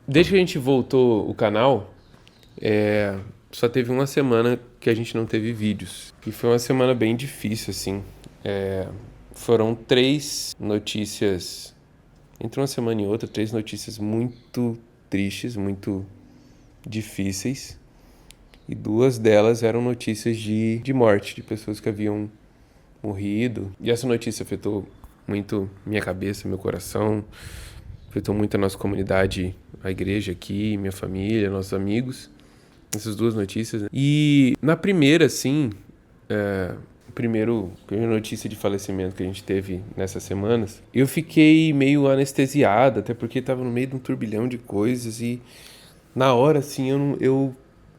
Desde que a gente voltou o canal, só teve uma semana que a gente não teve vídeos. E foi uma semana bem difícil, assim. Foram três notícias, entre uma semana e outra, três notícias muito tristes, muito difíceis. E duas delas eram notícias de morte, de pessoas que haviam morrido. E essa notícia afetou muito minha cabeça, meu coração, afetou muito a nossa comunidade, a igreja aqui, minha família, nossos amigos. Essas duas notícias, né? E na primeira, assim, primeira notícia de falecimento que a gente teve nessas semanas, eu fiquei meio anestesiado, até porque estava no meio de um turbilhão de coisas e na hora, assim, eu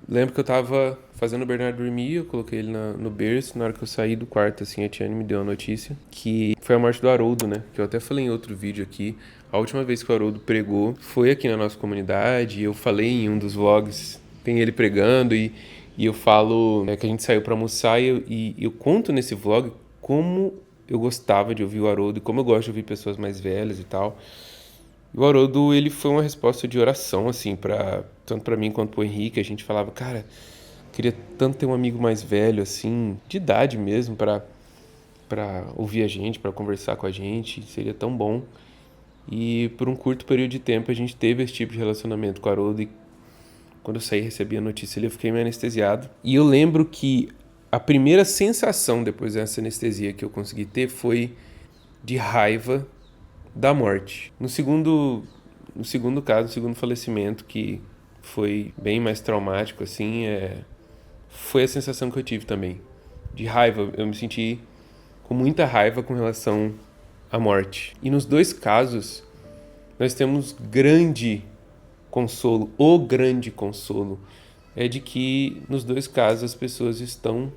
lembro que eu tava fazendo o Bernardo dormir, eu coloquei ele no berço, na hora que eu saí do quarto, assim, a Tiane me deu a notícia, que foi a morte do Haroldo, né? Que eu até falei em outro vídeo aqui. A última vez que o Haroldo pregou foi aqui na nossa comunidade, eu falei em um dos vlogs, tem ele pregando e eu falo que a gente saiu pra almoçar e eu conto nesse vlog como eu gostava de ouvir o Haroldo e como eu gosto de ouvir pessoas mais velhas e tal. E o Haroldo, ele foi uma resposta de oração, assim, tanto pra mim quanto pro Henrique. A gente falava, cara, queria tanto ter um amigo mais velho, assim, de idade mesmo, pra ouvir a gente, pra conversar com a gente. Seria tão bom. E por um curto período de tempo a gente teve esse tipo de relacionamento com o Haroldo. E quando eu saí e recebi a notícia, eu fiquei meio anestesiado. E eu lembro que a primeira sensação depois dessa anestesia que eu consegui ter foi de raiva da morte. No segundo caso, no segundo falecimento, que foi bem mais traumático, assim, foi a sensação que eu tive também. De raiva, eu me senti com muita raiva com relação à morte. E nos dois casos, nós temos grande consolo, o grande consolo é de que nos dois casos as pessoas estão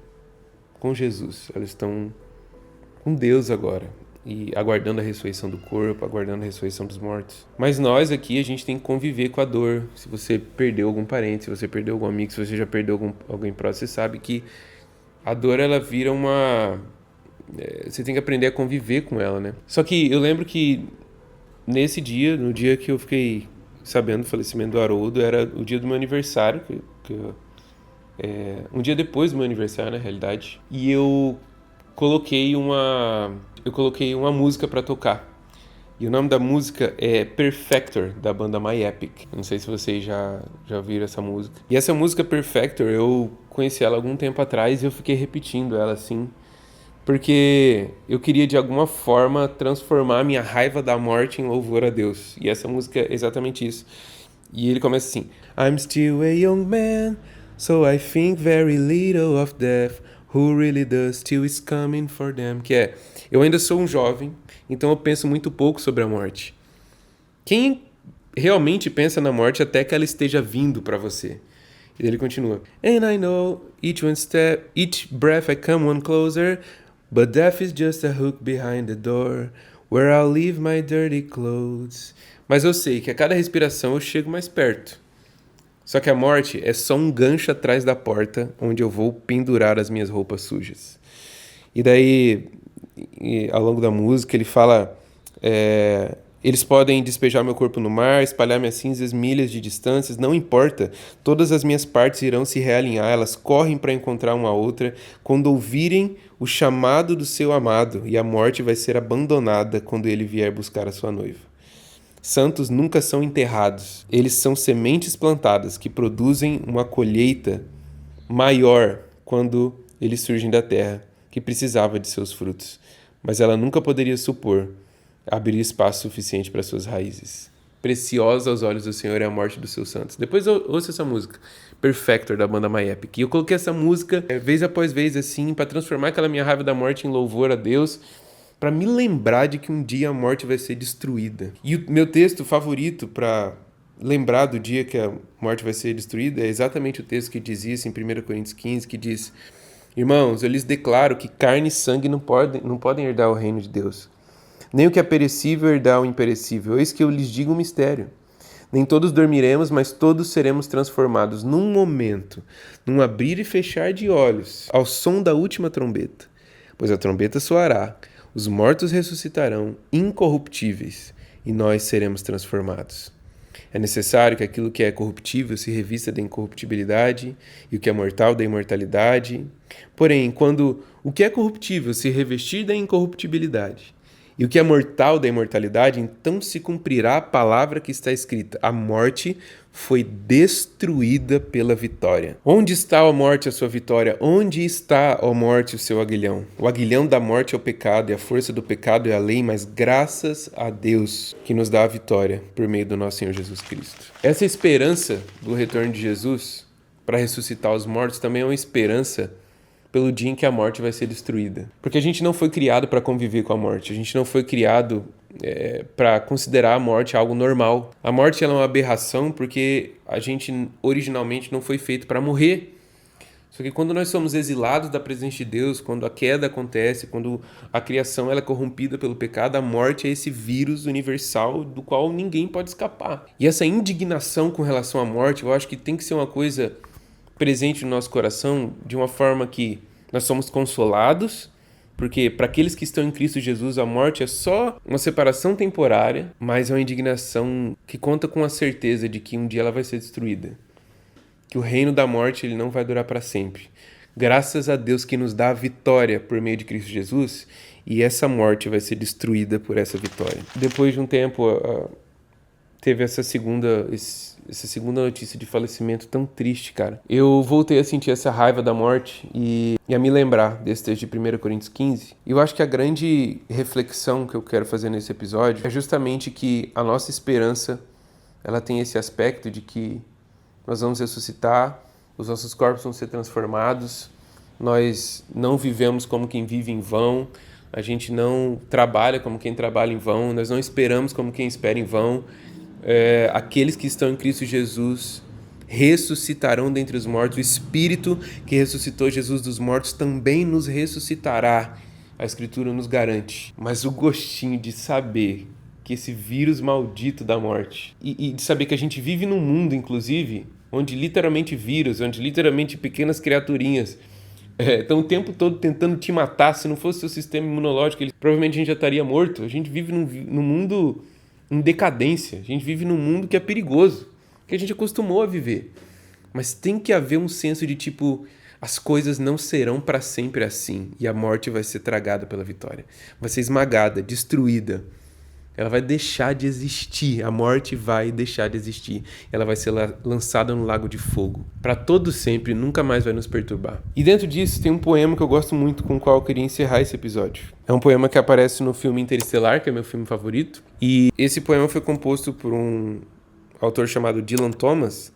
com Jesus, elas estão com Deus agora e aguardando a ressurreição do corpo, aguardando a ressurreição dos mortos. Mas nós aqui, a gente tem que conviver com a dor. Se você perdeu algum parente, se você perdeu algum amigo, se você já perdeu alguém próximo, você sabe que a dor, ela vira você tem que aprender a conviver com ela, né? Só que eu lembro que nesse dia, no dia que eu fiquei sabendo do falecimento do Haroldo, era o dia do meu aniversário, um dia depois do meu aniversário, na realidade, e eu coloquei uma música pra tocar. E o nome da música é Perfector, da banda My Epic. Não sei se vocês já ouviram essa música. E essa música Perfector, eu conheci ela algum tempo atrás e eu fiquei repetindo ela assim, porque eu queria de alguma forma transformar a minha raiva da morte em louvor a Deus. E essa música é exatamente isso. E ele começa assim: I'm still a young man, so I think very little of death. Who really does still is coming for them. Que é, eu ainda sou um jovem, então eu penso muito pouco sobre a morte. Quem realmente pensa na morte até que ela esteja vindo para você? E ele continua: And I know each breath I come one closer, but death is just a hook behind the door, where I'll leave my dirty clothes. Mas eu sei que a cada respiração eu chego mais perto. Só que a morte é só um gancho atrás da porta onde eu vou pendurar as minhas roupas sujas. E daí, ao longo da música, ele fala: eles podem despejar meu corpo no mar, espalhar minhas cinzas milhas de distâncias, não importa. Todas as minhas partes irão se realinhar, elas correm para encontrar uma outra quando ouvirem o chamado do seu amado, e a morte vai ser abandonada quando ele vier buscar a sua noiva. Santos nunca são enterrados. Eles são sementes plantadas que produzem uma colheita maior quando eles surgem da terra, que precisava de seus frutos. Mas ela nunca poderia supor abrir espaço suficiente para suas raízes. Preciosa aos olhos do Senhor é a morte dos seus santos. Depois ouça essa música, Perfector, da banda My Epic. E eu coloquei essa música vez após vez, assim, para transformar aquela minha raiva da morte em louvor a Deus, para me lembrar de que um dia a morte vai ser destruída. E o meu texto favorito para lembrar do dia que a morte vai ser destruída é exatamente o texto que diz isso em 1 Coríntios 15, que diz: Irmãos, eu lhes declaro que carne e sangue não podem herdar o reino de Deus, nem o que é perecível herdar o imperecível. Eis que eu lhes digo um mistério. Nem todos dormiremos, mas todos seremos transformados num momento, num abrir e fechar de olhos, ao som da última trombeta. Pois a trombeta soará, os mortos ressuscitarão incorruptíveis, e nós seremos transformados. É necessário que aquilo que é corruptível se revista da incorruptibilidade e o que é mortal da imortalidade. Porém, quando o que é corruptível se revestir da incorruptibilidade e o que é mortal da imortalidade, então se cumprirá a palavra que está escrita: a morte foi destruída pela vitória. Onde está, ó morte, a sua vitória? Onde está, ó morte, o seu aguilhão? O aguilhão da morte é o pecado, e a força do pecado é a lei, mas graças a Deus que nos dá a vitória por meio do nosso Senhor Jesus Cristo. Essa esperança do retorno de Jesus para ressuscitar os mortos também é uma esperança pelo dia em que a morte vai ser destruída. Porque a gente não foi criado para conviver com a morte. A gente não foi criado para considerar a morte algo normal. A morte ela é uma aberração porque a gente originalmente não foi feito para morrer. Só que quando nós somos exilados da presença de Deus, quando a queda acontece, quando a criação ela é corrompida pelo pecado, a morte é esse vírus universal do qual ninguém pode escapar. E essa indignação com relação à morte, eu acho que tem que ser uma coisa presente no nosso coração de uma forma que nós somos consolados, porque para aqueles que estão em Cristo Jesus a morte é só uma separação temporária, mas é uma indignação que conta com a certeza de que um dia ela vai ser destruída, que o reino da morte ele não vai durar para sempre. Graças a Deus que nos dá a vitória por meio de Cristo Jesus, e essa morte vai ser destruída por essa vitória. Depois de um tempo teve essa segunda notícia de falecimento tão triste, cara. Eu voltei a sentir essa raiva da morte e a me lembrar desse texto de 1 Coríntios 15. E eu acho que a grande reflexão que eu quero fazer nesse episódio é justamente que a nossa esperança, ela tem esse aspecto de que nós vamos ressuscitar, os nossos corpos vão ser transformados, nós não vivemos como quem vive em vão, a gente não trabalha como quem trabalha em vão, nós não esperamos como quem espera em vão. Aqueles que estão em Cristo Jesus ressuscitarão dentre os mortos. O Espírito que ressuscitou Jesus dos mortos também nos ressuscitará. A Escritura nos garante. Mas o gostinho de saber que esse vírus maldito da morte e de saber que a gente vive num mundo, inclusive, onde literalmente vírus, onde literalmente pequenas criaturinhas estão o tempo todo tentando te matar. Se não fosse o seu sistema imunológico, provavelmente a gente já estaria morto. A gente vive num mundo em decadência. A gente vive num mundo que é perigoso, que a gente acostumou a viver. Mas tem que haver um senso de tipo, as coisas não serão para sempre assim, e a morte vai ser tragada pela vitória. Vai ser esmagada, destruída. Ela vai deixar de existir, a morte vai deixar de existir. Ela vai ser lançada no lago de fogo. Para todo sempre, nunca mais vai nos perturbar. E dentro disso tem um poema que eu gosto muito, com o qual eu queria encerrar esse episódio. É um poema que aparece no filme Interestelar, que é meu filme favorito. E esse poema foi composto por um autor chamado Dylan Thomas.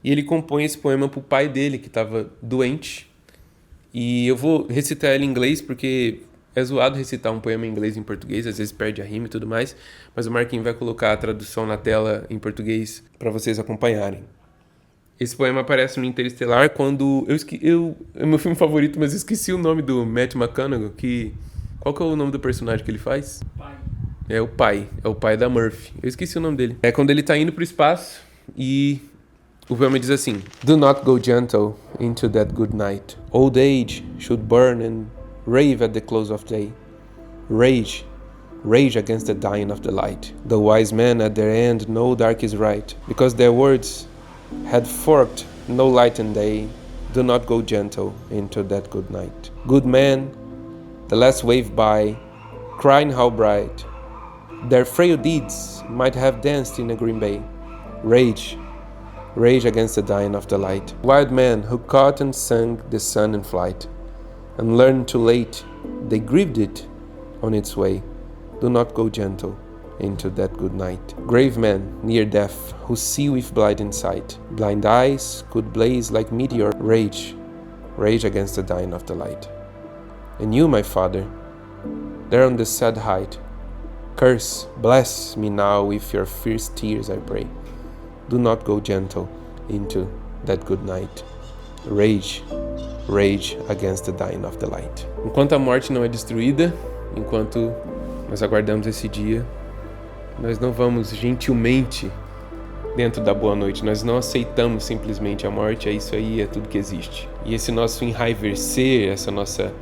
E ele compõe esse poema para o pai dele, que estava doente. E eu vou recitar ele em inglês, porque é zoado recitar um poema em inglês em português, às vezes perde a rima e tudo mais, mas o Marquinhos vai colocar a tradução na tela em português para vocês acompanharem. Esse poema aparece no Interestelar quando... é meu filme favorito, mas eu esqueci o nome do Matt McConaughey, qual que é o nome do personagem que ele faz? Pai. É o pai da Murphy. Eu esqueci o nome dele. É quando ele tá indo pro espaço e o poema diz assim: Do not go gentle into that good night. Old age should burn and rave at the close of day. Rage against the dying of the light. The wise men at their end know dark is right, because their words had forked no light and day. Do not go gentle into that good night. Good men, the last wave by, crying how bright their frail deeds might have danced in a green bay. Rage against the dying of the light. Wild men who caught and sung the sun in flight, and learned too late, they grieved it on its way. Do not go gentle into that good night. Grave men near death, who see with blinding sight, blind eyes could blaze like meteor. Rage against the dying of the light. And you, my father, there on the sad height, curse, bless me now with your fierce tears, I pray. Do not go gentle into that good night. Rage against the dying of the light. Enquanto a morte não é destruída, enquanto nós aguardamos esse dia, nós não vamos gentilmente dentro da boa noite. Nós não aceitamos simplesmente a morte, é isso aí, é tudo que existe. E esse nosso enraivecer, essa nossa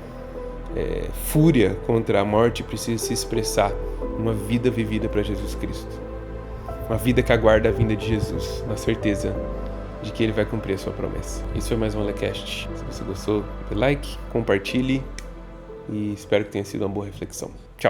fúria contra a morte precisa se expressar numa vida vivida para Jesus Cristo. uma vida que aguarda a vinda de Jesus, na certeza de que Ele vai cumprir a sua promessa. Isso foi mais um Lecast. Se você gostou, dê like, compartilhe e espero que tenha sido uma boa reflexão. Tchau!